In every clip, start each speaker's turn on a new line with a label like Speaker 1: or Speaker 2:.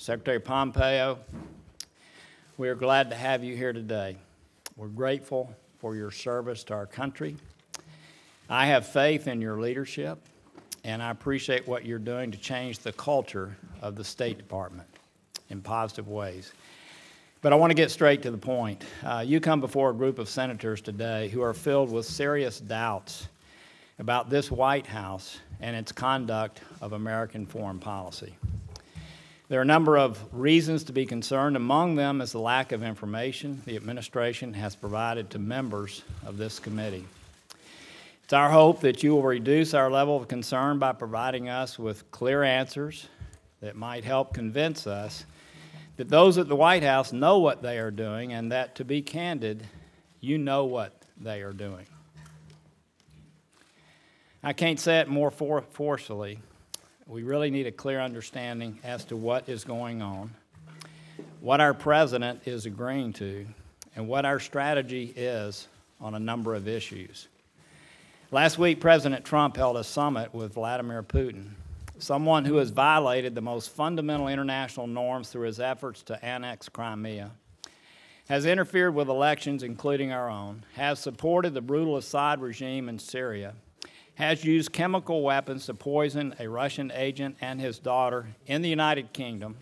Speaker 1: Secretary Pompeo, we are glad to have you here today. We're grateful for your service to our country. I have faith in your leadership, and I appreciate what you're doing to change the culture of the State Department in positive ways. But I want to get straight to the point. You come before a group of senators today who are filled with serious doubts about this White House and its conduct of American foreign policy. There are a number of reasons to be concerned. Among them is the lack of information the administration has provided to members of this committee. It's our hope that you will reduce our level of concern by providing us with clear answers that might help convince us that those at the White House know what they are doing and that, to be candid, you know what they are doing. I can't say it more forcefully. We really need a clear understanding as to what is going on, what our president is agreeing to, and what our strategy is on a number of issues. Last week, President Trump held a summit with Vladimir Putin, someone who has violated the most fundamental international norms through his efforts to annex Crimea, has interfered with elections, including our own, has supported the brutal Assad regime in Syria, has used chemical weapons to poison a Russian agent and his daughter in the United Kingdom,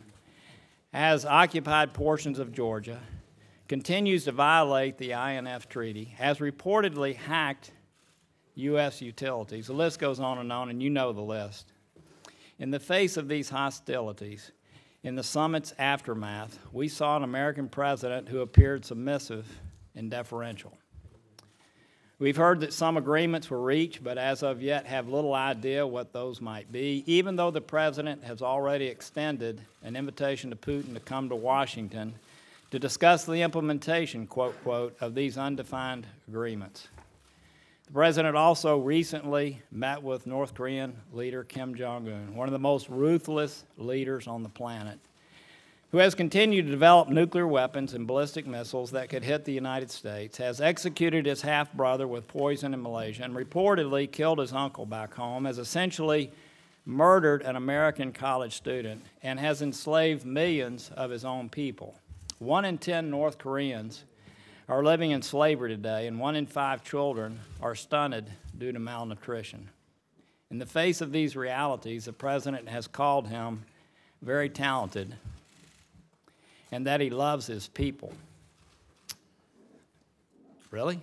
Speaker 1: has occupied portions of Georgia, continues to violate the INF Treaty, has reportedly hacked U.S. utilities. The list goes on, and you know the list. In the face of these hostilities, in the summit's aftermath, we saw an American president who appeared submissive and deferential. We've heard that some agreements were reached, but as of yet have little idea what those might be, even though the president has already extended an invitation to Putin to come to Washington to discuss the implementation, quote, quote, of these undefined agreements. The president also recently met with North Korean leader Kim Jong-un, one of the most ruthless leaders on the planet, who has continued to develop nuclear weapons and ballistic missiles that could hit the United States, has executed his half-brother with poison in Malaysia, and reportedly killed his uncle back home, has essentially murdered an American college student, and has enslaved millions of his own people. 1 in 10 North Koreans are living in slavery today, and 1 in 5 children are stunted due to malnutrition. In the face of these realities, the president has called him very talented and that he loves his people. Really?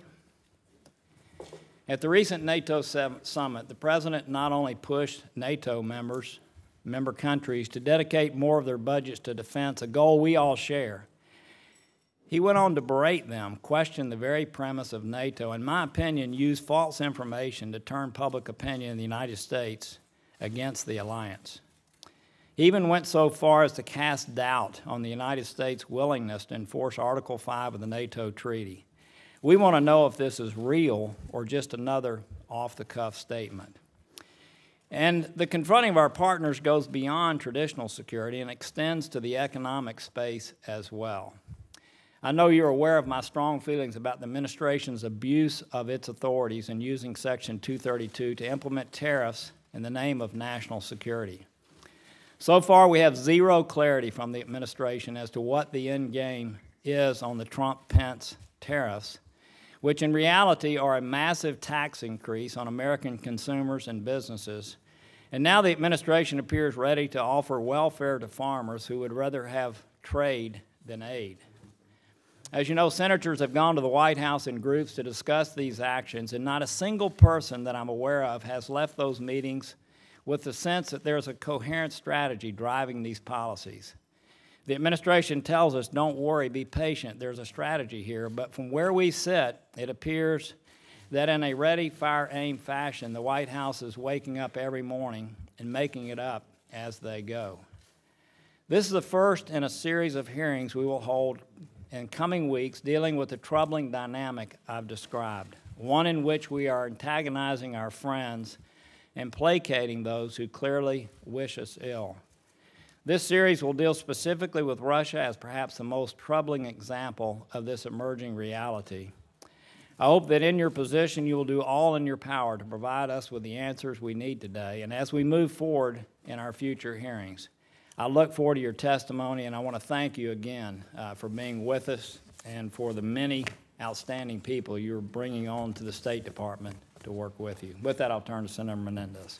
Speaker 1: At the recent NATO summit, the president not only pushed NATO member countries to dedicate more of their budgets to defense, a goal we all share. He went on to berate them, question the very premise of NATO, and in my opinion, use false information to turn public opinion in the United States against the alliance. He even went so far as to cast doubt on the United States' willingness to enforce Article 5 of the NATO treaty. We want to know if this is real or just another off-the-cuff statement. And the confronting of our partners goes beyond traditional security and extends to the economic space as well. I know you're aware of my strong feelings about the administration's abuse of its authorities in using Section 232 to implement tariffs in the name of national security. So far, we have zero clarity from the administration as to what the end game is on the Trump-Pence tariffs, which in reality are a massive tax increase on American consumers and businesses. And now the administration appears ready to offer welfare to farmers who would rather have trade than aid. As you know, senators have gone to the White House in groups to discuss these actions, and not a single person that I'm aware of has left those meetings with the sense that there's a coherent strategy driving these policies. The administration tells us, don't worry, be patient, there's a strategy here, but from where we sit, it appears that in a ready, fire, aim fashion, the White House is waking up every morning and making it up as they go. This is the first in a series of hearings we will hold in coming weeks dealing with the troubling dynamic I've described, one in which we are antagonizing our friends and placating those who clearly wish us ill. This series will deal specifically with Russia as perhaps the most troubling example of this emerging reality. I hope that in your position you will do all in your power to provide us with the answers we need today and as we move forward in our future hearings. I look forward to your testimony, and I want to thank you again for being with us and for the many outstanding people you're bringing on to the State Department to work with you. With that, I'll turn to Senator Menendez.